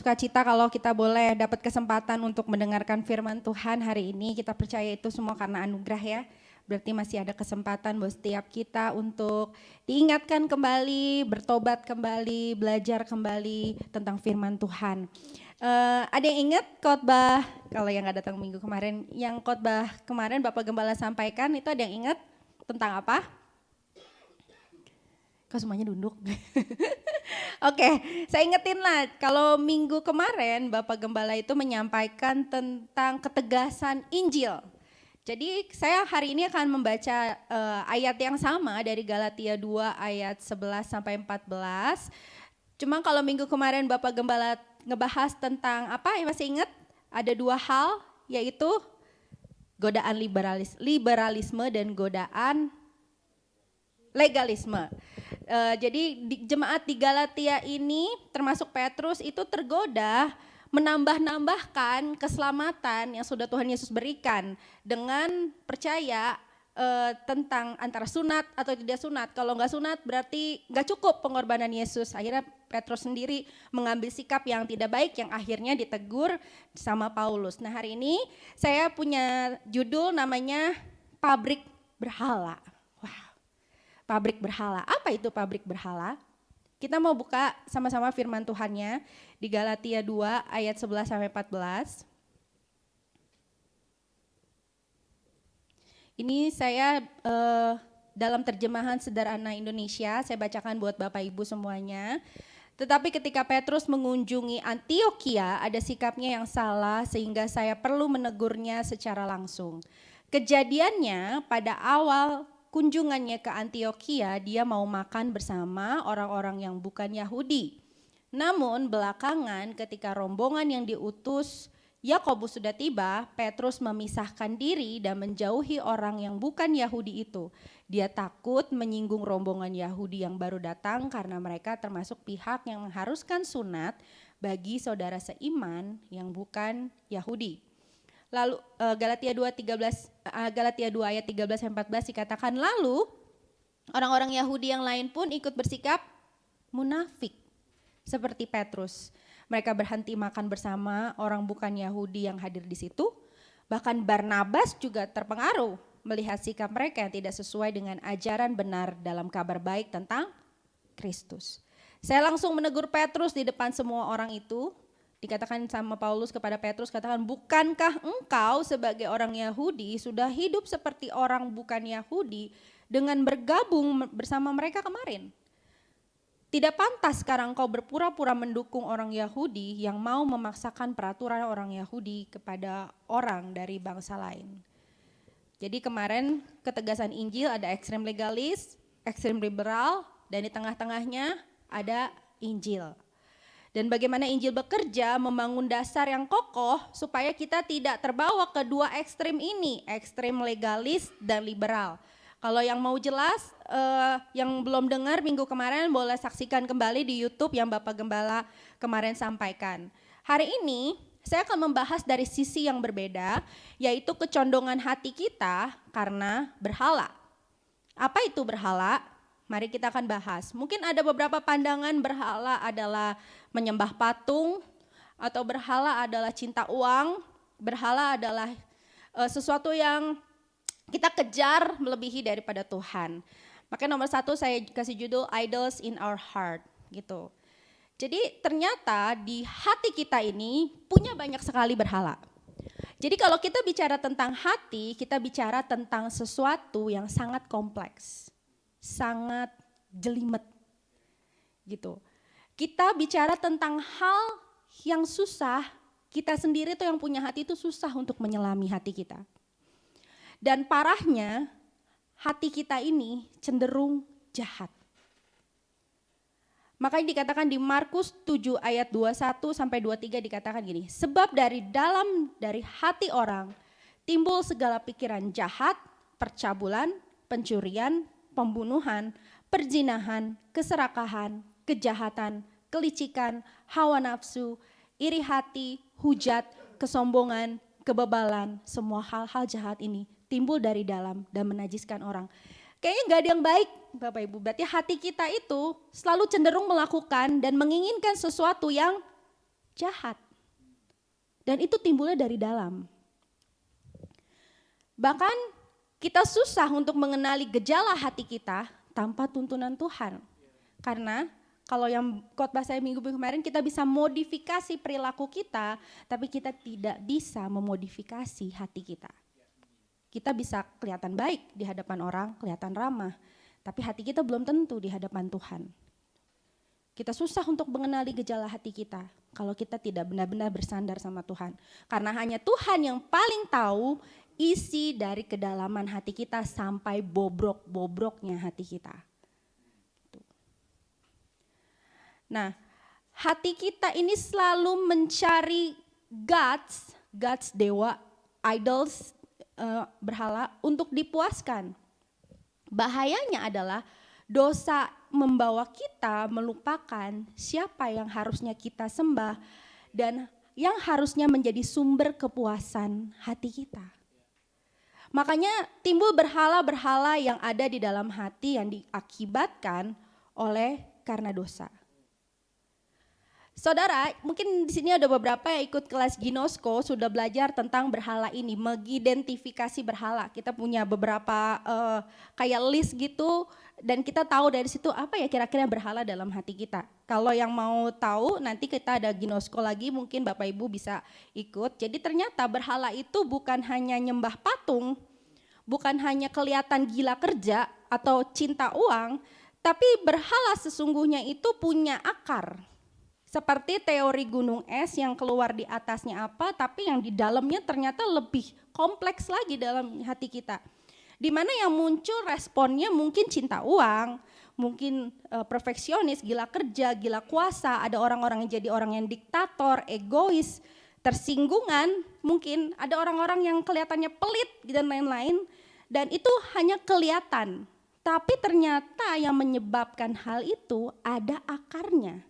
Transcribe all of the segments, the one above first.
bersuka cita kalau kita boleh dapat kesempatan untuk mendengarkan firman Tuhan hari ini. Kita percaya itu semua karena anugerah ya. Berarti masih ada kesempatan buat setiap kita untuk diingatkan kembali, bertobat kembali, belajar kembali tentang firman Tuhan. Ada yang ingat khotbah, kalau yang gak datang minggu kemarin, yang khotbah kemarin Bapak Gembala sampaikan itu ada yang ingat tentang apa? Kok semuanya duduk? Oke, saya ingetin lah, kalau minggu kemarin Bapak Gembala itu menyampaikan tentang ketegasan Injil. Jadi saya hari ini akan membaca ayat yang sama dari Galatia 2 ayat 11 sampai 14. Cuma kalau minggu kemarin Bapak Gembala ngebahas tentang apa, masih ingat? Ada dua hal, yaitu godaan liberalisme dan godaan legalisme. Jadi jemaat di Galatia ini termasuk Petrus itu tergoda menambah-nambahkan keselamatan yang sudah Tuhan Yesus berikan dengan percaya tentang antara sunat atau tidak sunat. Kalau nggak sunat berarti nggak cukup pengorbanan Yesus. Akhirnya Petrus sendiri mengambil sikap yang tidak baik yang akhirnya ditegur sama Paulus. Nah hari ini saya punya judul namanya Pabrik Berhala. Pabrik berhala. Apa itu pabrik berhala? Kita mau buka sama-sama firman Tuhannya di Galatia 2 ayat 11 sampai 14. Ini saya dalam terjemahan sederhana Indonesia, saya bacakan buat Bapak Ibu semuanya. Tetapi ketika Petrus mengunjungi Antiokhia, ada sikapnya yang salah sehingga saya perlu menegurnya secara langsung. Kejadiannya pada awal kunjungannya ke Antiokhia, dia mau makan bersama orang-orang yang bukan Yahudi. Namun belakangan ketika rombongan yang diutus Yakobus sudah tiba, Petrus memisahkan diri dan menjauhi orang yang bukan Yahudi itu. Dia takut menyinggung rombongan Yahudi yang baru datang karena mereka termasuk pihak yang mengharuskan sunat bagi saudara seiman yang bukan Yahudi. Lalu Galatia 2 ayat 13 dan 14 dikatakan, lalu orang-orang Yahudi yang lain pun ikut bersikap munafik seperti Petrus. Mereka berhenti makan bersama orang bukan Yahudi yang hadir di situ. Bahkan Barnabas juga terpengaruh melihat sikap mereka yang tidak sesuai dengan ajaran benar dalam kabar baik tentang Kristus. Saya langsung menegur Petrus di depan semua orang itu. Dikatakan sama Paulus kepada Petrus, katakan, bukankah engkau sebagai orang Yahudi sudah hidup seperti orang bukan Yahudi dengan bergabung bersama mereka kemarin? Tidak pantas sekarang kau berpura-pura mendukung orang Yahudi yang mau memaksakan peraturan orang Yahudi kepada orang dari bangsa lain. Jadi kemarin ketegasan Injil ada ekstrem legalis, ekstrem liberal, dan di tengah-tengahnya ada Injil. Dan bagaimana Injil bekerja membangun dasar yang kokoh supaya kita tidak terbawa ke dua ekstrem ini, ekstrem legalis dan liberal. Kalau yang mau jelas, yang belum dengar minggu kemarin boleh saksikan kembali di YouTube yang Bapak Gembala kemarin sampaikan. Hari ini saya akan membahas dari sisi yang berbeda, yaitu kecondongan hati kita karena berhala. Apa itu berhala? Mari kita akan bahas. Mungkin ada beberapa pandangan berhala adalah menyembah patung, atau berhala adalah cinta uang, berhala adalah sesuatu yang kita kejar melebihi daripada Tuhan. Makanya nomor 1 saya kasih judul Idols in Our Heart gitu. Jadi ternyata di hati kita ini punya banyak sekali berhala. Jadi kalau kita bicara tentang hati, kita bicara tentang sesuatu yang sangat kompleks, sangat jelimet gitu. Kita bicara tentang hal yang susah, kita sendiri tuh yang punya hati itu susah untuk menyelami hati kita. Dan parahnya hati kita ini cenderung jahat. Makanya dikatakan di Markus 7 ayat 21 sampai 23 dikatakan gini, sebab dari hati orang timbul segala pikiran jahat, percabulan, pencurian, pembunuhan, perzinahan, keserakahan, kejahatan, kelicikan, hawa nafsu, iri hati, hujat, kesombongan, kebebalan, semua hal-hal jahat ini timbul dari dalam dan menajiskan orang. Kayaknya gak ada yang baik Bapak Ibu, berarti hati kita itu selalu cenderung melakukan dan menginginkan sesuatu yang jahat. Dan itu timbulnya dari dalam. Bahkan kita susah untuk mengenali gejala hati kita tanpa tuntunan Tuhan. Karena kalau yang khotbah saya minggu kemarin, kita bisa modifikasi perilaku kita, tapi kita tidak bisa memodifikasi hati kita. Kita bisa kelihatan baik di hadapan orang, kelihatan ramah, tapi hati kita belum tentu di hadapan Tuhan. Kita susah untuk mengenali gejala hati kita kalau kita tidak benar-benar bersandar sama Tuhan. Karena hanya Tuhan yang paling tahu isi dari kedalaman hati kita sampai bobrok-bobroknya hati kita. Nah, hati kita ini selalu mencari gods dewa, idols, berhala untuk dipuaskan. Bahayanya adalah dosa membawa kita melupakan siapa yang harusnya kita sembah dan yang harusnya menjadi sumber kepuasan hati kita. Makanya timbul berhala-berhala yang ada di dalam hati yang diakibatkan oleh karena dosa. Saudara, mungkin di sini ada beberapa yang ikut kelas Ginosko sudah belajar tentang berhala ini, mengidentifikasi berhala. Kita punya beberapa kayak list gitu dan kita tahu dari situ apa ya kira-kira berhala dalam hati kita. Kalau yang mau tahu nanti kita ada Ginosko lagi, mungkin Bapak Ibu bisa ikut. Jadi ternyata berhala itu bukan hanya nyembah patung, bukan hanya kelihatan gila kerja atau cinta uang, tapi berhala sesungguhnya itu punya akar. Seperti teori gunung es yang keluar di atasnya apa, tapi yang di dalamnya ternyata lebih kompleks lagi dalam hati kita. Di mana yang muncul responnya mungkin cinta uang, mungkin perfeksionis, gila kerja, gila kuasa, ada orang-orang yang jadi orang yang diktator, egois, tersinggungan, mungkin ada orang-orang yang kelihatannya pelit dan lain-lain, dan itu hanya kelihatan. Tapi ternyata yang menyebabkan hal itu ada akarnya.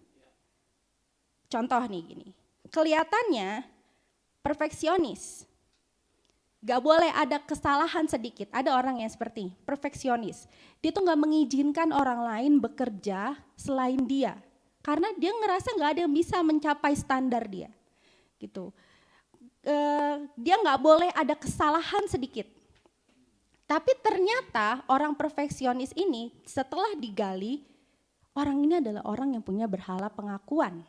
Contoh nih gini, kelihatannya perfeksionis, gak boleh ada kesalahan sedikit. Ada orang yang seperti perfeksionis, dia tuh gak mengizinkan orang lain bekerja selain dia. Karena dia ngerasa gak ada yang bisa mencapai standar dia. Gitu. Dia gak boleh ada kesalahan sedikit. Tapi ternyata orang perfeksionis ini setelah digali, orang ini adalah orang yang punya berhala pengakuan.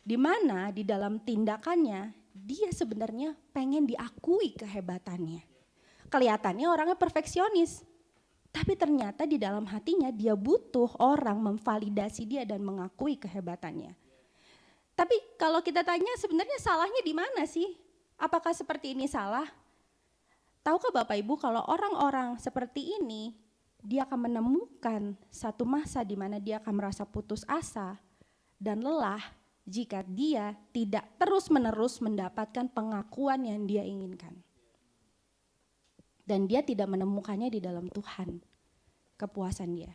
Di mana di dalam tindakannya dia sebenarnya pengen diakui kehebatannya. Kelihatannya orangnya perfeksionis, tapi ternyata di dalam hatinya dia butuh orang memvalidasi dia dan mengakui kehebatannya. Tapi kalau kita tanya sebenarnya salahnya di mana sih? Apakah seperti ini salah? Tahukah Bapak Ibu kalau orang-orang seperti ini dia akan menemukan satu masa di mana dia akan merasa putus asa dan lelah jika dia tidak terus-menerus mendapatkan pengakuan yang dia inginkan. Dan dia tidak menemukannya di dalam Tuhan, kepuasan dia.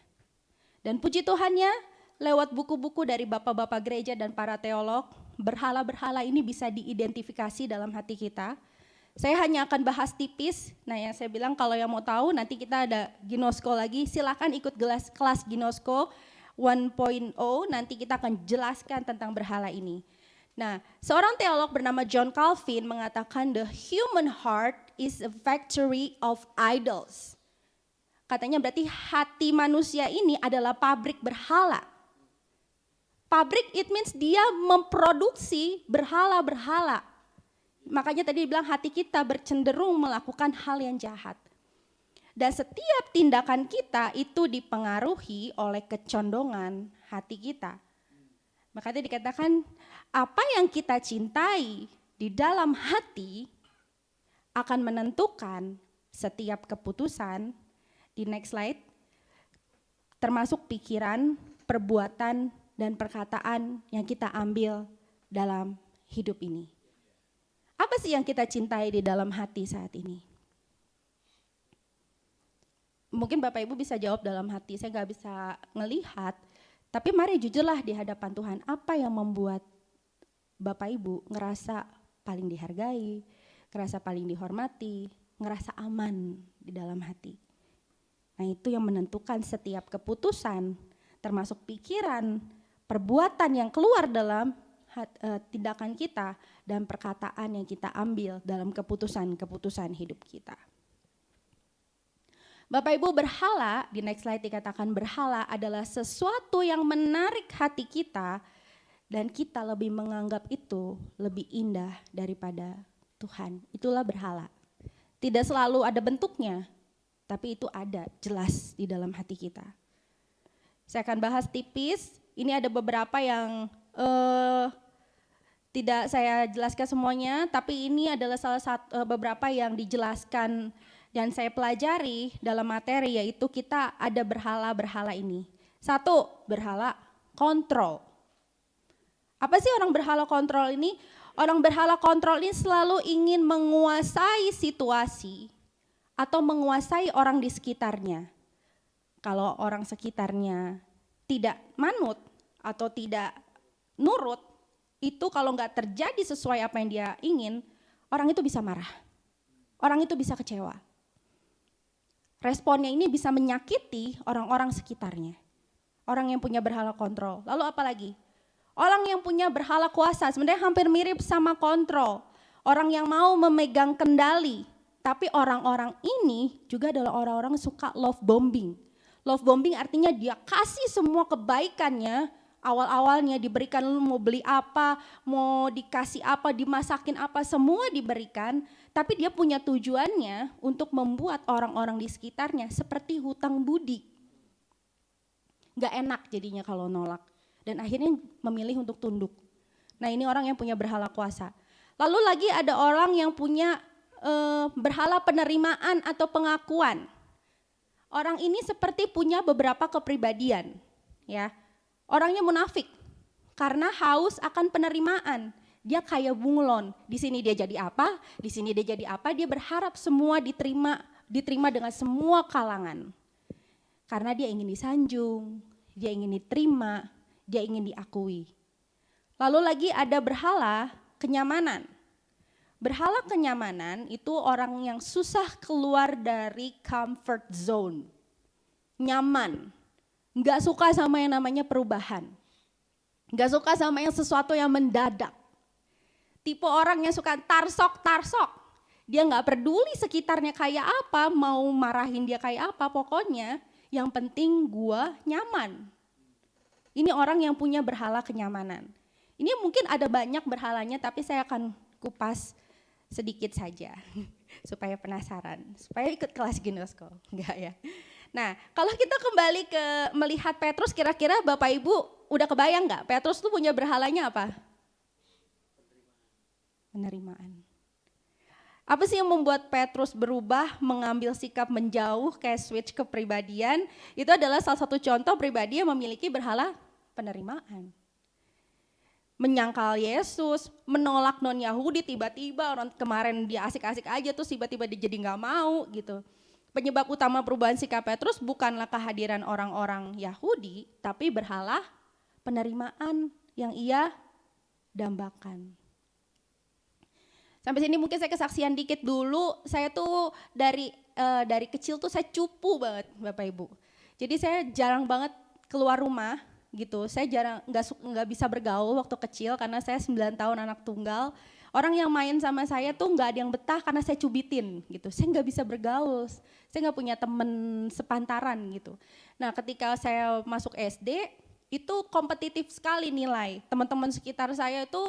Dan puji Tuhannya, lewat buku-buku dari bapak-bapak gereja dan para teolog, berhala-berhala ini bisa diidentifikasi dalam hati kita. Saya hanya akan bahas tipis, nah yang saya bilang kalau yang mau tahu nanti kita ada Ginosko lagi, silakan ikut kelas Ginosko 1.0, nanti kita akan jelaskan tentang berhala ini. Nah, seorang teolog bernama John Calvin mengatakan the human heart is a factory of idols. Katanya berarti hati manusia ini adalah pabrik berhala. Pabrik it means dia memproduksi berhala-berhala. Makanya tadi dibilang hati kita bercenderung melakukan hal yang jahat. Dan setiap tindakan kita itu dipengaruhi oleh kecondongan hati kita. Makanya dikatakan apa yang kita cintai di dalam hati akan menentukan setiap keputusan. Di next slide, termasuk pikiran, perbuatan, dan perkataan yang kita ambil dalam hidup ini. Apa sih yang kita cintai di dalam hati saat ini? Mungkin Bapak Ibu bisa jawab dalam hati, saya gak bisa ngelihat, tapi mari jujurlah di hadapan Tuhan, apa yang membuat Bapak Ibu ngerasa paling dihargai, ngerasa paling dihormati, ngerasa aman di dalam hati. Nah itu yang menentukan setiap keputusan, termasuk pikiran, perbuatan yang keluar dalam tindakan kita dan perkataan yang kita ambil dalam keputusan-keputusan hidup kita. Bapak Ibu, berhala, di next slide dikatakan berhala adalah sesuatu yang menarik hati kita dan kita lebih menganggap itu lebih indah daripada Tuhan. Itulah berhala. Tidak selalu ada bentuknya, tapi itu ada jelas di dalam hati kita. Saya akan bahas tipis, ini ada beberapa yang tidak saya jelaskan semuanya, tapi ini adalah salah satu beberapa yang dijelaskan dan saya pelajari dalam materi, yaitu kita ada berhala-berhala ini. Satu, berhala kontrol. Apa sih orang berhala kontrol ini? Orang berhala kontrol ini selalu ingin menguasai situasi atau menguasai orang di sekitarnya. Kalau orang sekitarnya tidak manut atau tidak nurut, itu kalau nggak terjadi sesuai apa yang dia ingin, orang itu bisa marah. Orang itu bisa kecewa. Responnya ini bisa menyakiti orang-orang sekitarnya. Orang yang punya berhala kontrol. Lalu apa lagi? Orang yang punya berhala kuasa, sebenarnya hampir mirip sama kontrol. Orang yang mau memegang kendali. Tapi orang-orang ini juga adalah orang-orang yang suka love bombing. Love bombing artinya dia kasih semua kebaikannya, awal-awalnya diberikan, lu mau beli apa, mau dikasih apa, dimasakin apa, semua diberikan. Tapi dia punya tujuannya untuk membuat orang-orang di sekitarnya seperti hutang budi. Gak enak jadinya kalau nolak. Dan akhirnya memilih untuk tunduk. Nah, ini orang yang punya berhala kuasa. Lalu lagi ada orang yang punya berhala penerimaan atau pengakuan. Orang ini seperti punya beberapa kepribadian. Ya, orangnya munafik karena haus akan penerimaan. Dia kayak bunglon, di sini dia jadi apa, di sini dia jadi apa, dia berharap semua diterima dengan semua kalangan. Karena dia ingin disanjung, dia ingin diterima, dia ingin diakui. Lalu lagi ada berhala kenyamanan. Berhala kenyamanan itu orang yang susah keluar dari comfort zone. Nyaman, gak suka sama yang namanya perubahan. Gak suka sama yang sesuatu yang mendadak. Tipe orang yang suka tarsok. Dia gak peduli sekitarnya kayak apa, mau marahin dia kayak apa, pokoknya yang penting gua nyaman. Ini orang yang punya berhala kenyamanan. Ini mungkin ada banyak berhalanya, tapi saya akan kupas sedikit saja supaya penasaran, supaya ikut kelas Ginosko, enggak ya. Nah, kalau kita kembali ke melihat Petrus, kira-kira Bapak Ibu udah kebayang enggak Petrus tuh punya berhalanya apa? Penerimaan. Apa sih yang membuat Petrus berubah, mengambil sikap menjauh, kayak switch kepribadian? Itu adalah salah satu contoh pribadi yang memiliki berhala penerimaan. Menyangkal Yesus, menolak non-Yahudi, tiba-tiba orang kemarin dia asik-asik aja terus tiba-tiba dia jadi gak mau gitu. Penyebab utama perubahan sikap Petrus bukanlah kehadiran orang-orang Yahudi, tapi berhala penerimaan yang ia dambakan. Sampai sini mungkin saya kesaksian dikit dulu, saya tuh dari kecil tuh saya cupu banget Bapak Ibu. Jadi saya jarang banget keluar rumah gitu, saya jarang nggak bisa bergaul waktu kecil karena saya 9 tahun anak tunggal. Orang yang main sama saya tuh nggak ada yang betah karena saya cubitin gitu, saya nggak bisa bergaul, saya nggak punya temen sepantaran gitu. Nah ketika saya masuk SD, itu kompetitif sekali nilai, teman-teman sekitar saya itu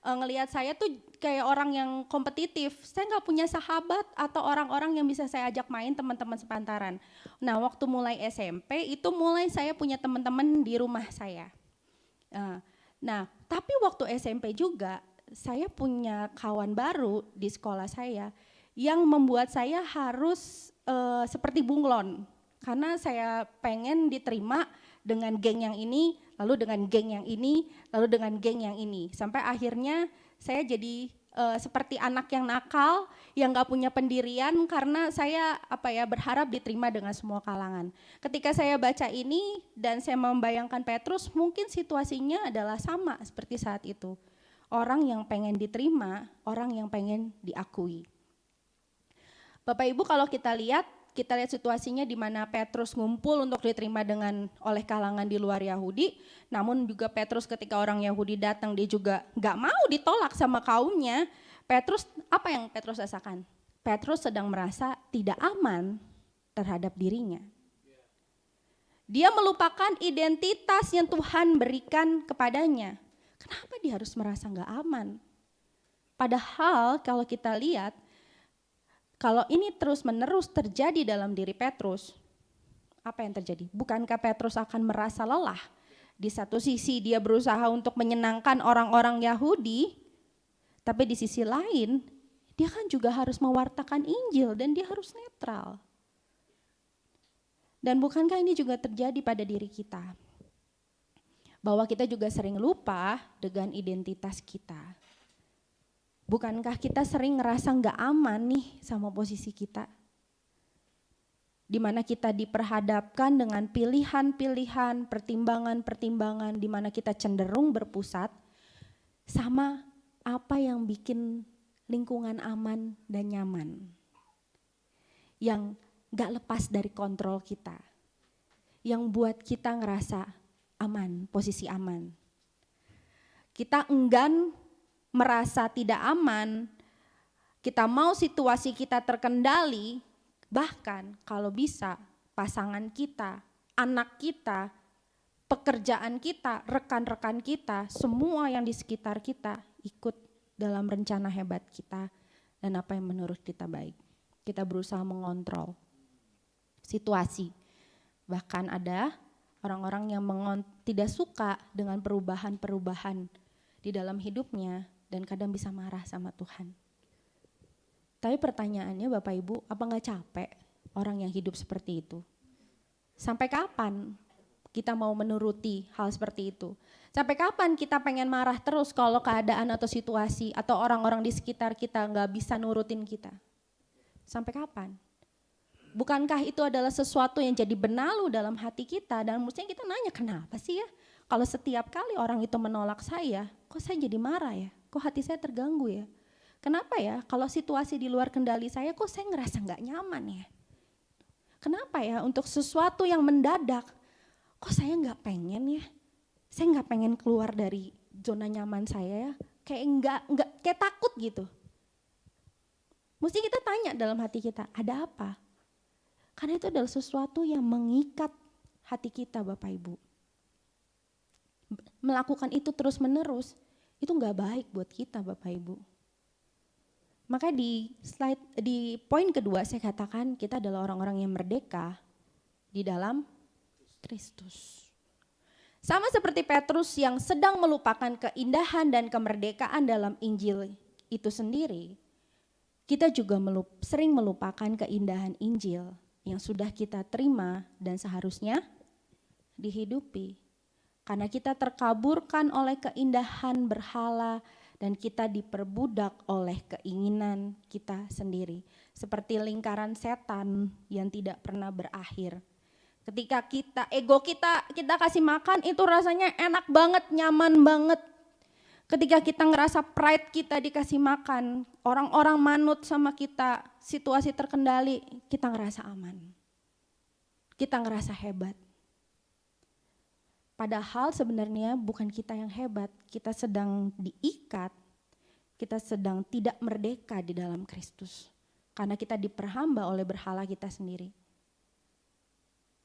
ngelihat saya tuh kayak orang yang kompetitif. Saya nggak punya sahabat atau orang-orang yang bisa saya ajak main, teman-teman sepantaran. Nah waktu mulai SMP itu mulai saya punya teman-teman di rumah saya. Nah tapi waktu SMP juga saya punya kawan baru di sekolah saya yang membuat saya harus seperti bunglon. Karena saya pengen diterima dengan geng yang ini, lalu dengan geng yang ini, lalu dengan geng yang ini. Sampai akhirnya saya jadi seperti anak yang nakal, yang gak punya pendirian karena saya berharap diterima dengan semua kalangan. Ketika saya baca ini dan saya membayangkan Petrus, mungkin situasinya adalah sama seperti saat itu. Orang yang pengen diterima, orang yang pengen diakui. Bapak Ibu kalau kita lihat, kita lihat situasinya di mana Petrus ngumpul untuk diterima oleh kalangan di luar Yahudi, namun juga Petrus ketika orang Yahudi datang dia juga nggak mau ditolak sama kaumnya. Apa yang Petrus rasakan? Petrus sedang merasa tidak aman terhadap dirinya. Dia melupakan identitas yang Tuhan berikan kepadanya. Kenapa dia harus merasa nggak aman? Padahal kalau kita lihat, kalau ini terus-menerus terjadi dalam diri Petrus, apa yang terjadi? Bukankah Petrus akan merasa lelah? Di satu sisi dia berusaha untuk menyenangkan orang-orang Yahudi, tapi di sisi lain dia kan juga harus mewartakan Injil dan dia harus netral. Dan bukankah ini juga terjadi pada diri kita? Bahwa kita juga sering lupa dengan identitas kita. Bukankah kita sering ngerasa gak aman nih sama posisi kita? Di mana kita diperhadapkan dengan pilihan-pilihan, pertimbangan-pertimbangan, di mana kita cenderung berpusat sama apa yang bikin lingkungan aman dan nyaman. Yang gak lepas dari kontrol kita. Yang buat kita ngerasa aman, posisi aman. Kita enggan merasa tidak aman, kita mau situasi kita terkendali, bahkan kalau bisa pasangan kita, anak kita, pekerjaan kita, rekan-rekan kita, semua yang di sekitar kita ikut dalam rencana hebat kita dan apa yang menurut kita baik. Kita berusaha mengontrol situasi. Bahkan ada orang-orang yang tidak suka dengan perubahan-perubahan di dalam hidupnya dan kadang bisa marah sama Tuhan. Tapi pertanyaannya Bapak Ibu, apa gak capek orang yang hidup seperti itu? Sampai kapan kita mau menuruti hal seperti itu? Sampai kapan kita pengen marah terus kalau keadaan atau situasi atau orang-orang di sekitar kita gak bisa nurutin kita? Sampai kapan? Bukankah itu adalah sesuatu yang jadi benalu dalam hati kita dan mestinya kita nanya kenapa sih ya? Kalau setiap kali orang itu menolak saya, kok saya jadi marah ya? Kok hati saya terganggu ya? Kenapa ya kalau situasi di luar kendali saya kok saya ngerasa gak nyaman ya? Kenapa ya untuk sesuatu yang mendadak kok saya gak pengen ya? Saya gak pengen keluar dari zona nyaman saya ya? Kayak kayak takut gitu. Mesti kita tanya dalam hati kita, ada apa? Karena itu adalah sesuatu yang mengikat hati kita Bapak Ibu. Melakukan itu terus menerus, itu gak baik buat kita Bapak Ibu. Maka di poin kedua saya katakan kita adalah orang-orang yang merdeka di dalam Kristus. Sama seperti Petrus yang sedang melupakan keindahan dan kemerdekaan dalam Injil itu sendiri, kita juga sering melupakan keindahan Injil yang sudah kita terima dan seharusnya dihidupi. Karena kita terkaburkan oleh keindahan berhala dan kita diperbudak oleh keinginan kita sendiri. Seperti lingkaran setan yang tidak pernah berakhir. Ketika ego kita kasih makan itu rasanya enak banget, nyaman banget. Ketika kita ngerasa pride kita dikasih makan, orang-orang manut sama kita, situasi terkendali, kita ngerasa aman. Kita ngerasa hebat. Padahal sebenarnya bukan kita yang hebat, kita sedang diikat, kita sedang tidak merdeka di dalam Kristus. Karena kita diperhamba oleh berhala kita sendiri.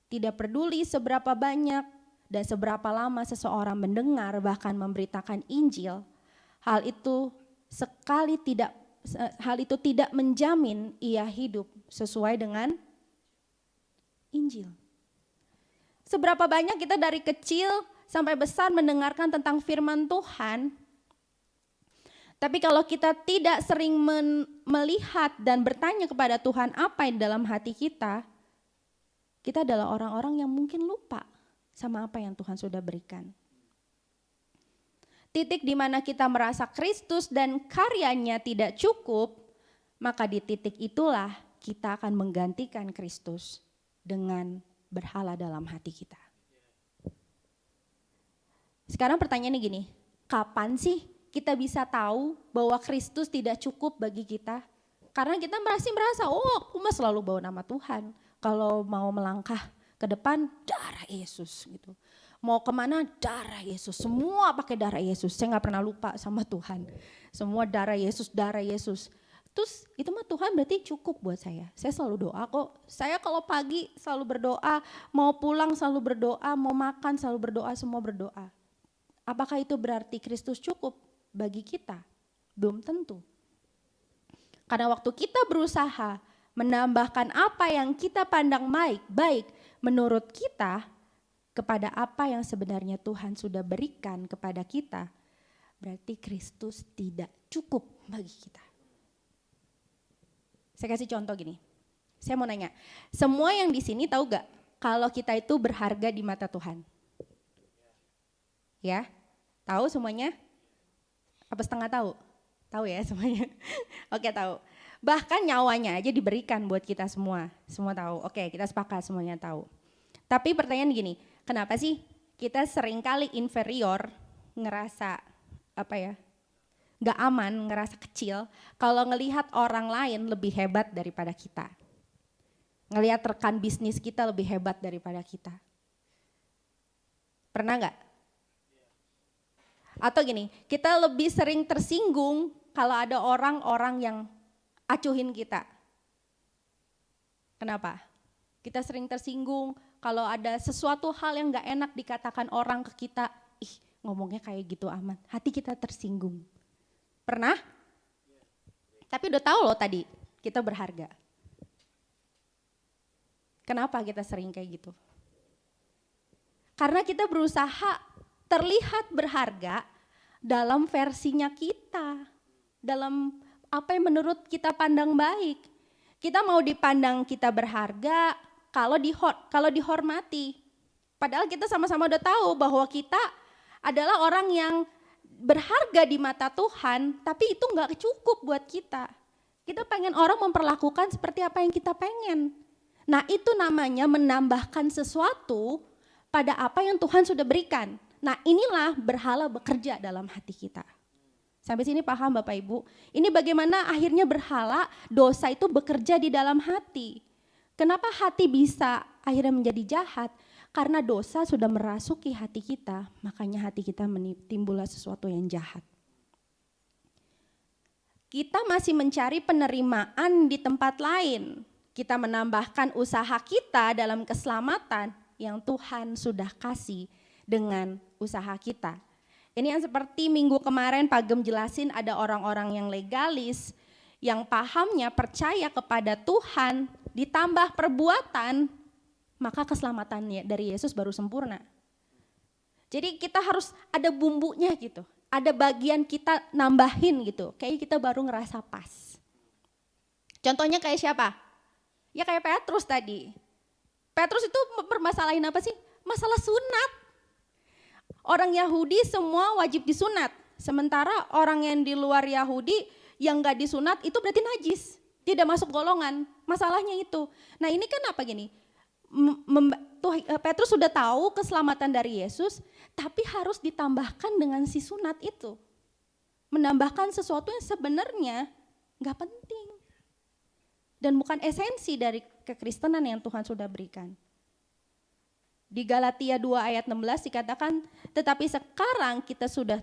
Tidak peduli seberapa banyak dan seberapa lama seseorang mendengar bahkan memberitakan Injil, hal itu tidak menjamin ia hidup sesuai dengan Injil. Seberapa banyak kita dari kecil sampai besar mendengarkan tentang firman Tuhan, tapi kalau kita tidak sering melihat dan bertanya kepada Tuhan apa yang dalam hati kita adalah orang-orang yang mungkin lupa sama apa yang Tuhan sudah berikan. Titik di mana kita merasa Kristus dan karyanya tidak cukup, maka di titik itulah kita akan menggantikan Kristus dengan berhala dalam hati kita. Sekarang pertanyaannya gini, kapan sih kita bisa tahu bahwa Kristus tidak cukup bagi kita? Karena kita masih merasa, oh aku mah selalu bawa nama Tuhan. Kalau mau melangkah ke depan, darah Yesus gitu. Mau kemana, darah Yesus. Semua pakai darah Yesus. Saya gak pernah lupa sama Tuhan. Semua darah Yesus, darah Yesus. Terus itu mah Tuhan berarti cukup buat saya. Saya selalu doa kok. Saya kalau pagi selalu berdoa, mau pulang selalu berdoa, mau makan selalu berdoa, semua berdoa. Apakah itu berarti Kristus cukup bagi kita? Belum tentu. Karena waktu kita berusaha menambahkan apa yang kita pandang baik menurut kita kepada apa yang sebenarnya Tuhan sudah berikan kepada kita, berarti Kristus tidak cukup bagi kita. Saya kasih contoh gini, saya mau nanya, semua yang di sini tahu gak kalau kita itu berharga di mata Tuhan? Ya, tahu semuanya? Apa setengah tahu? Tahu ya semuanya? Oke, tahu. Bahkan nyawanya aja diberikan buat kita semua tahu. Oke, kita sepakat semuanya tahu. Tapi pertanyaan gini, kenapa sih kita seringkali inferior, ngerasa gak aman, ngerasa kecil kalau ngelihat orang lain lebih hebat daripada kita. Ngelihat rekan bisnis kita lebih hebat daripada kita. Pernah gak? Atau gini, kita lebih sering tersinggung kalau ada orang-orang yang acuhin kita. Kenapa? Kita sering tersinggung kalau ada sesuatu hal yang gak enak dikatakan orang ke kita, ngomongnya kayak gitu amat, hati kita tersinggung. Pernah? Tapi udah tahu loh tadi, kita berharga. Kenapa kita sering kayak gitu? Karena kita berusaha terlihat berharga dalam versinya kita, dalam apa yang menurut kita pandang baik. Kita mau dipandang kita berharga kalau dihormati. Padahal kita sama-sama udah tahu bahwa kita adalah orang yang berharga di mata Tuhan, tapi itu gak cukup buat kita. Kita pengen orang memperlakukan seperti apa yang kita pengen. Nah itu namanya menambahkan sesuatu pada apa yang Tuhan sudah berikan. Nah inilah berhala bekerja dalam hati kita. Sampai sini paham Bapak Ibu? Ini bagaimana akhirnya berhala, dosa itu bekerja di dalam hati. Kenapa hati bisa akhirnya menjadi jahat? Karena dosa sudah merasuki hati kita, makanya hati kita timbullah sesuatu yang jahat. Kita masih mencari penerimaan di tempat lain. Kita menambahkan usaha kita dalam keselamatan yang Tuhan sudah kasih dengan usaha kita. Ini yang seperti minggu kemarin Pak Gem jelasin, ada orang-orang yang legalis, yang pahamnya percaya kepada Tuhan, ditambah perbuatan, maka keselamatannya dari Yesus baru sempurna. Jadi kita harus ada bumbunya gitu, ada bagian kita nambahin gitu, kayak kita baru ngerasa pas. Contohnya kayak siapa? Ya kayak Petrus tadi. Petrus itu permasalahin apa sih? Masalah sunat. Orang Yahudi semua wajib disunat, sementara orang yang di luar Yahudi yang gak disunat itu berarti najis, tidak masuk golongan, masalahnya itu. Nah ini kan apa gini, Petrus sudah tahu keselamatan dari Yesus, tapi harus ditambahkan dengan si sunat itu. Menambahkan sesuatu yang sebenarnya gak penting. Dan bukan esensi dari kekristenan yang Tuhan sudah berikan. Di Galatia 2 ayat 16 dikatakan, tetapi sekarang kita sudah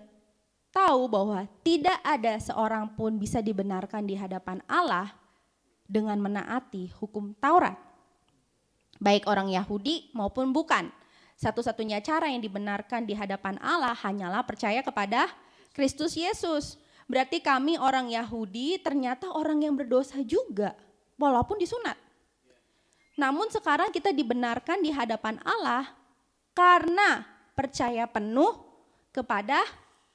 tahu bahwa tidak ada seorang pun bisa dibenarkan di hadapan Allah dengan menaati hukum Taurat. Baik orang Yahudi maupun bukan. Satu-satunya cara yang dibenarkan di hadapan Allah hanyalah percaya kepada Kristus Yesus. Berarti kami orang Yahudi ternyata orang yang berdosa juga, walaupun disunat. Namun sekarang kita dibenarkan di hadapan Allah karena percaya penuh kepada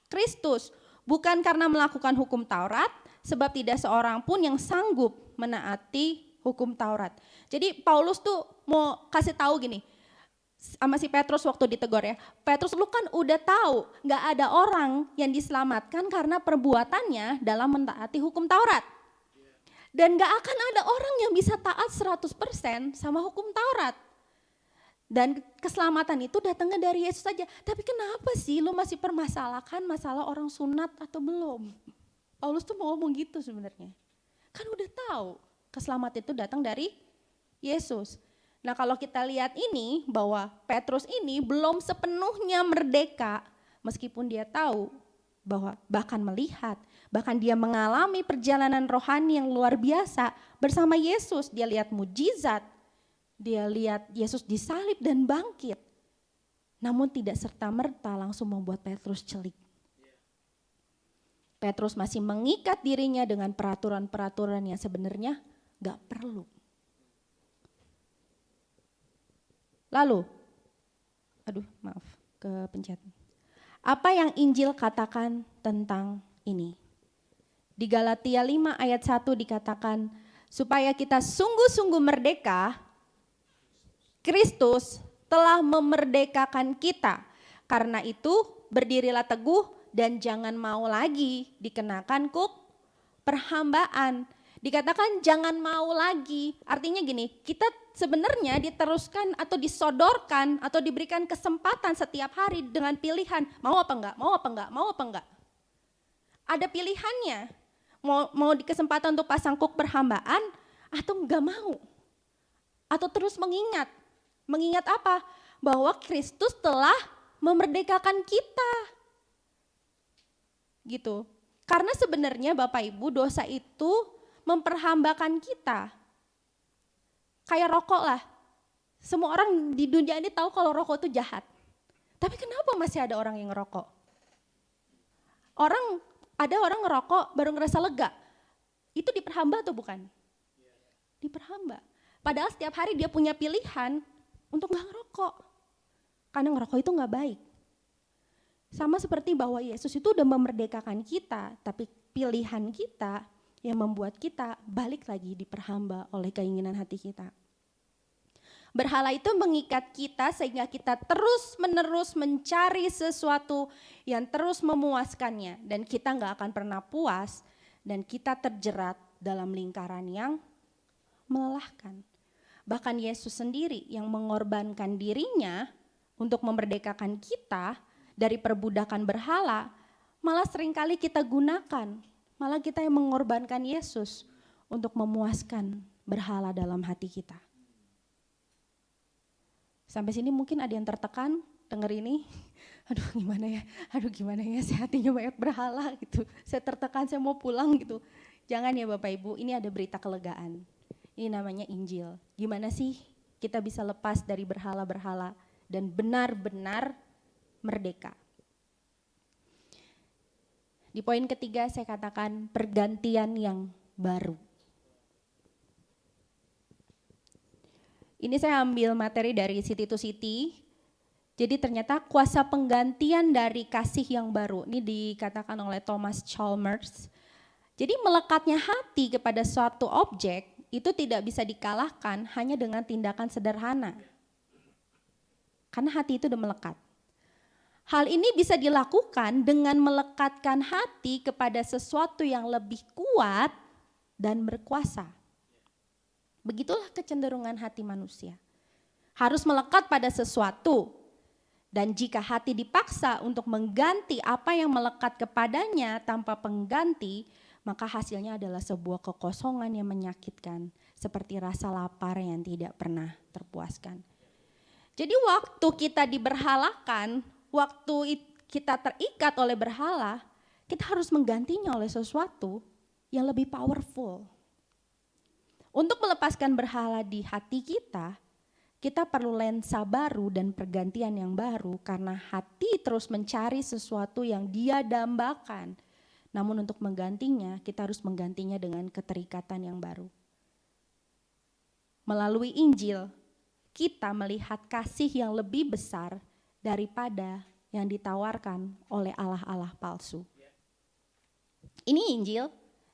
Kristus. Bukan karena melakukan hukum Taurat, sebab tidak seorang pun yang sanggup menaati hukum Taurat. Jadi Paulus tuh mau kasih tahu gini, sama si Petrus waktu ditegur ya, Petrus lu kan udah tahu gak ada orang yang diselamatkan karena perbuatannya dalam mentaati hukum Taurat. Dan gak akan ada orang yang bisa taat 100% sama hukum Taurat. Dan keselamatan itu datangnya dari Yesus saja. Tapi kenapa sih lu masih permasalahkan masalah orang sunat atau belum? Paulus tuh mau ngomong gitu sebenarnya. Kan udah tahu keselamatan itu datang dari Yesus. Nah kalau kita lihat ini bahwa Petrus ini belum sepenuhnya merdeka meskipun dia tahu bahwa bahkan melihat, bahkan dia mengalami perjalanan rohani yang luar biasa bersama Yesus. Dia lihat mujizat, dia lihat Yesus disalib dan bangkit. Namun tidak serta-merta langsung membuat Petrus celik. Petrus masih mengikat dirinya dengan peraturan-peraturan yang sebenarnya gak perlu. Lalu, kepencet. Apa yang Injil katakan tentang ini? Di Galatia 5 ayat 1 dikatakan, supaya kita sungguh-sungguh merdeka, Kristus telah memerdekakan kita. Karena itu berdirilah teguh dan jangan mau lagi dikenakan perhambaan. Dikatakan jangan mau lagi, artinya gini, kita sebenarnya diteruskan atau disodorkan atau diberikan kesempatan setiap hari dengan pilihan, mau apa enggak, mau apa enggak, mau apa enggak. Ada pilihannya, mau di kesempatan untuk pasang kuk perhambaan atau enggak mau. Atau terus mengingat apa? Bahwa Kristus telah memerdekakan kita. Gitu. Karena sebenarnya Bapak Ibu dosa itu memperhambakan kita. Kayak rokok lah. Semua orang di dunia ini tahu kalau rokok itu jahat. Tapi kenapa masih ada orang yang ngerokok? Ada orang ngerokok baru ngerasa lega. Itu diperhamba atau bukan? Diperhamba. Padahal setiap hari dia punya pilihan untuk gak ngerokok. Karena ngerokok itu gak baik. Sama seperti bahwa Yesus itu udah memerdekakan kita, tapi pilihan kita yang membuat kita balik lagi diperhamba oleh keinginan hati kita. Berhala itu mengikat kita sehingga kita terus-menerus mencari sesuatu yang terus memuaskannya. Dan kita gak akan pernah puas dan kita terjerat dalam lingkaran yang melelahkan. Bahkan Yesus sendiri yang mengorbankan dirinya untuk memerdekakan kita dari perbudakan berhala, malah seringkali kita gunakan. Malah kita yang mengorbankan Yesus untuk memuaskan berhala dalam hati kita. Sampai sini mungkin ada yang tertekan denger ini. Aduh gimana ya, saya hatinya banyak berhala gitu. Saya tertekan, saya mau pulang gitu. Jangan ya Bapak Ibu, ini ada berita kelegaan. Ini namanya Injil. Gimana sih kita bisa lepas dari berhala-berhala dan benar-benar merdeka. Di poin ketiga saya katakan pergantian yang baru. Ini saya ambil materi dari City to City. Jadi ternyata kuasa penggantian dari kasih yang baru. Ini dikatakan oleh Thomas Chalmers. Jadi melekatnya hati kepada suatu objek itu tidak bisa dikalahkan hanya dengan tindakan sederhana. Karena hati itu udah melekat. Hal ini bisa dilakukan dengan melekatkan hati kepada sesuatu yang lebih kuat dan berkuasa. Begitulah kecenderungan hati manusia. Harus melekat pada sesuatu. Dan jika hati dipaksa untuk mengganti apa yang melekat kepadanya tanpa pengganti, maka hasilnya adalah sebuah kekosongan yang menyakitkan. Seperti rasa lapar yang tidak pernah terpuaskan. Jadi waktu kita diberhalakan, waktu kita terikat oleh berhala, kita harus menggantinya oleh sesuatu yang lebih powerful. Untuk melepaskan berhala di hati kita perlu lensa baru dan pergantian yang baru karena hati terus mencari sesuatu yang dia dambakan. Namun untuk menggantinya, kita harus menggantinya dengan keterikatan yang baru. Melalui Injil, kita melihat kasih yang lebih besar daripada yang ditawarkan oleh Allah-Allah palsu. Ini Injil,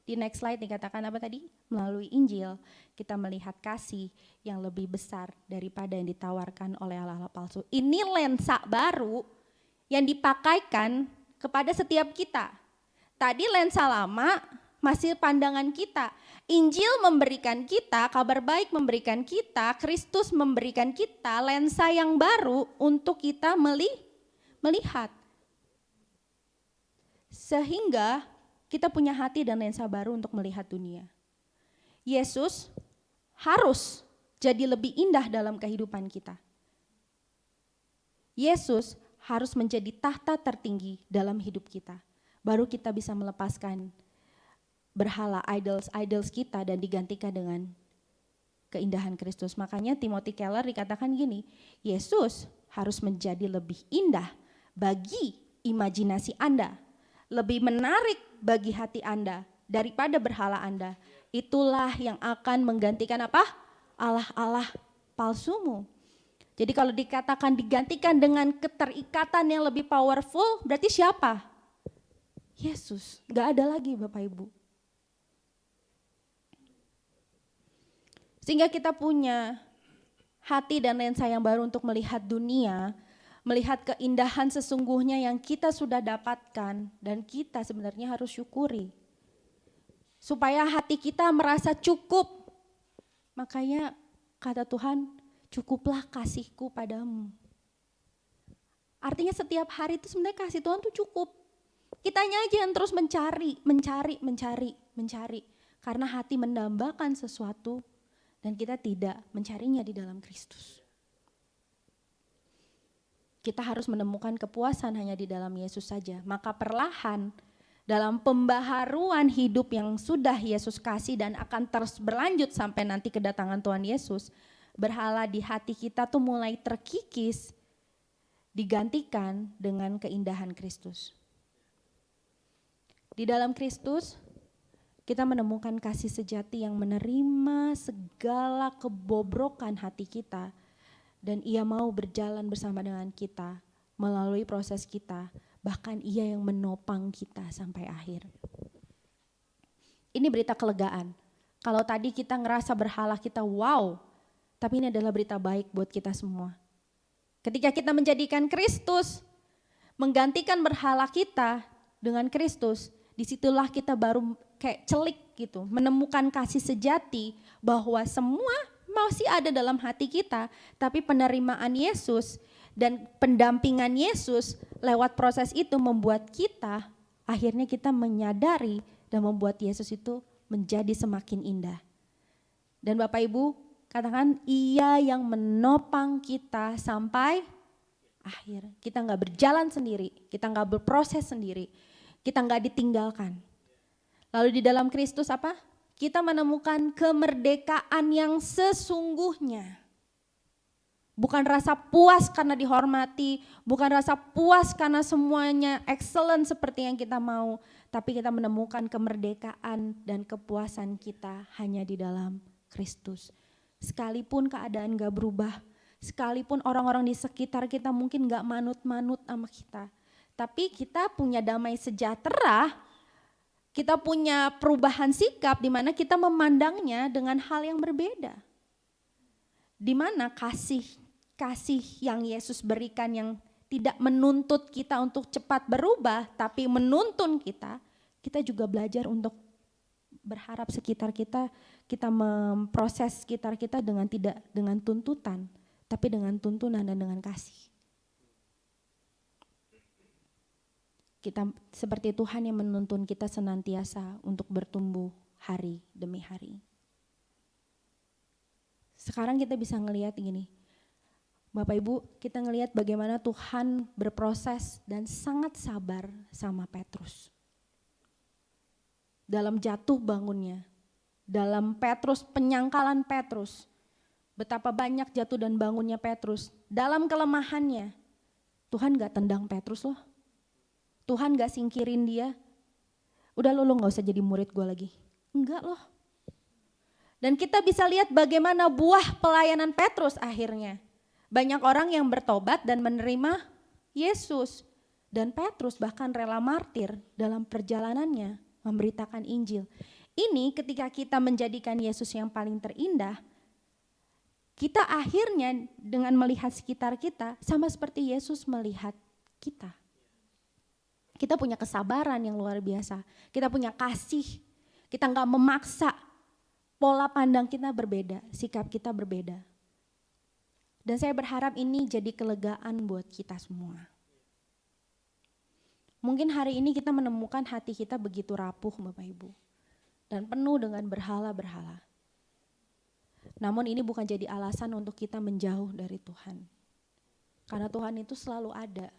di next slide dikatakan apa tadi? Melalui Injil kita melihat kasih yang lebih besar daripada yang ditawarkan oleh Allah-Allah palsu. Ini lensa baru yang dipakaikan kepada setiap kita. Tadi lensa lama masih pandangan kita. Injil memberikan kita, kabar baik memberikan kita, Kristus memberikan kita lensa yang baru untuk kita melihat. Sehingga kita punya hati dan lensa baru untuk melihat dunia. Yesus harus jadi lebih indah dalam kehidupan kita. Yesus harus menjadi tahta tertinggi dalam hidup kita. Baru kita bisa melepaskan berhala idols kita dan digantikan dengan keindahan Kristus. Makanya Timothy Keller dikatakan gini, Yesus harus menjadi lebih indah bagi imajinasi Anda, lebih menarik bagi hati Anda daripada berhala Anda. Itulah yang akan menggantikan apa? Allah-Allah palsumu. Jadi kalau dikatakan digantikan dengan keterikatan yang lebih powerful, berarti siapa? Yesus. Gak ada lagi Bapak Ibu. Sehingga kita punya hati dan lensa yang baru untuk melihat dunia, melihat keindahan sesungguhnya yang kita sudah dapatkan dan kita sebenarnya harus syukuri. Supaya hati kita merasa cukup. Makanya kata Tuhan, cukuplah kasihku padamu. Artinya setiap hari itu sebenarnya kasih Tuhan tuh cukup. Kitanya aja yang terus mencari. Karena hati mendambakan sesuatu dan kita tidak mencarinya di dalam Kristus. Kita harus menemukan kepuasan hanya di dalam Yesus saja. Maka perlahan dalam pembaharuan hidup yang sudah Yesus kasih dan akan terus berlanjut sampai nanti kedatangan Tuhan Yesus, berhala di hati kita tuh mulai terkikis, digantikan dengan keindahan Kristus. Di dalam Kristus, kita menemukan kasih sejati yang menerima segala kebobrokan hati kita dan Ia mau berjalan bersama dengan kita melalui proses kita, bahkan Ia yang menopang kita sampai akhir. Ini berita kelegaan. Kalau tadi kita ngerasa berhala kita wow, tapi ini adalah berita baik buat kita semua. Ketika kita menjadikan Kristus, menggantikan berhala kita dengan Kristus, disitulah kita baru kayak celik gitu, menemukan kasih sejati bahwa semua masih ada dalam hati kita, tapi penerimaan Yesus dan pendampingan Yesus lewat proses itu membuat kita, akhirnya kita menyadari dan membuat Yesus itu menjadi semakin indah. Dan Bapak Ibu katakan Ia yang menopang kita sampai akhir. Kita gak berjalan sendiri, kita gak berproses sendiri, kita gak ditinggalkan. Lalu di dalam Kristus apa? Kita menemukan kemerdekaan yang sesungguhnya. Bukan rasa puas karena dihormati, bukan rasa puas karena semuanya excellent seperti yang kita mau, tapi kita menemukan kemerdekaan dan kepuasan kita hanya di dalam Kristus. Sekalipun keadaan gak berubah, sekalipun orang-orang di sekitar kita mungkin gak manut-manut sama kita, tapi kita punya damai sejahtera, kita punya perubahan sikap di mana kita memandangnya dengan hal yang berbeda. Di mana kasih yang Yesus berikan yang tidak menuntut kita untuk cepat berubah, tapi menuntun kita juga belajar untuk berharap sekitar kita memproses sekitar kita dengan tidak dengan tuntutan, tapi dengan tuntunan dan dengan kasih. Kita seperti Tuhan yang menuntun kita senantiasa untuk bertumbuh hari demi hari. Sekarang kita bisa ngelihat gini, Bapak Ibu, kita ngelihat bagaimana Tuhan berproses dan sangat sabar sama Petrus. Dalam jatuh bangunnya, dalam Petrus, penyangkalan Petrus, betapa banyak jatuh dan bangunnya Petrus. Dalam kelemahannya, Tuhan gak tendang Petrus loh. Tuhan gak singkirin dia. Udah lo gak usah jadi murid gue lagi. Enggak loh. Dan kita bisa lihat bagaimana buah pelayanan Petrus akhirnya. Banyak orang yang bertobat dan menerima Yesus. Dan Petrus bahkan rela martir dalam perjalanannya memberitakan Injil. Ini ketika kita menjadikan Yesus yang paling terindah, kita akhirnya dengan melihat sekitar kita sama seperti Yesus melihat kita. Kita punya kesabaran yang luar biasa, kita punya kasih, kita gak memaksa, pola pandang kita berbeda, sikap kita berbeda. Dan saya berharap ini jadi kelegaan buat kita semua. Mungkin hari ini kita menemukan hati kita begitu rapuh Bapak Ibu. Dan penuh dengan berhala-berhala. Namun ini bukan jadi alasan untuk kita menjauh dari Tuhan. Karena Tuhan itu selalu ada.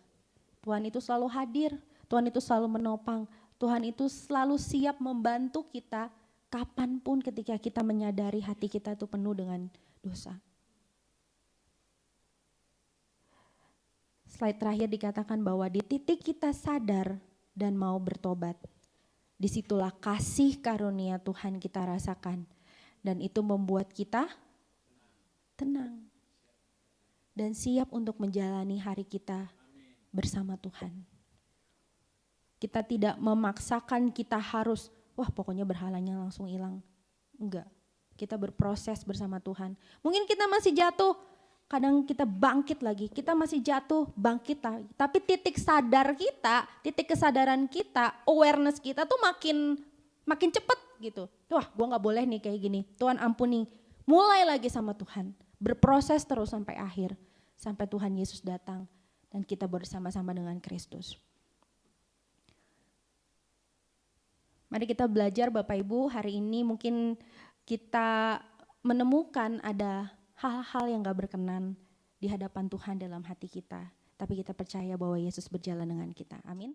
Tuhan itu selalu hadir. Tuhan itu selalu menopang. Tuhan itu selalu siap membantu kita kapanpun ketika kita menyadari hati kita itu penuh dengan dosa. Slide terakhir dikatakan bahwa di titik kita sadar dan mau bertobat, disitulah kasih karunia Tuhan kita rasakan. Dan itu membuat kita tenang dan siap untuk menjalani hari kita bersama Tuhan. Kita tidak memaksakan kita harus, wah pokoknya berhalanya langsung hilang. Enggak, kita berproses bersama Tuhan. Mungkin kita masih jatuh, kadang kita bangkit lagi, kita masih jatuh, bangkit lagi. Tapi titik sadar kita, titik kesadaran kita, awareness kita tuh makin cepet gitu. Wah gue gak boleh nih kayak gini, Tuhan ampuni. Mulai lagi sama Tuhan, berproses terus sampai akhir. Sampai Tuhan Yesus datang dan kita bersama-sama dengan Kristus. Mari kita belajar Bapak Ibu, hari ini mungkin kita menemukan ada hal-hal yang gak berkenan di hadapan Tuhan dalam hati kita. Tapi kita percaya bahwa Yesus berjalan dengan kita. Amin.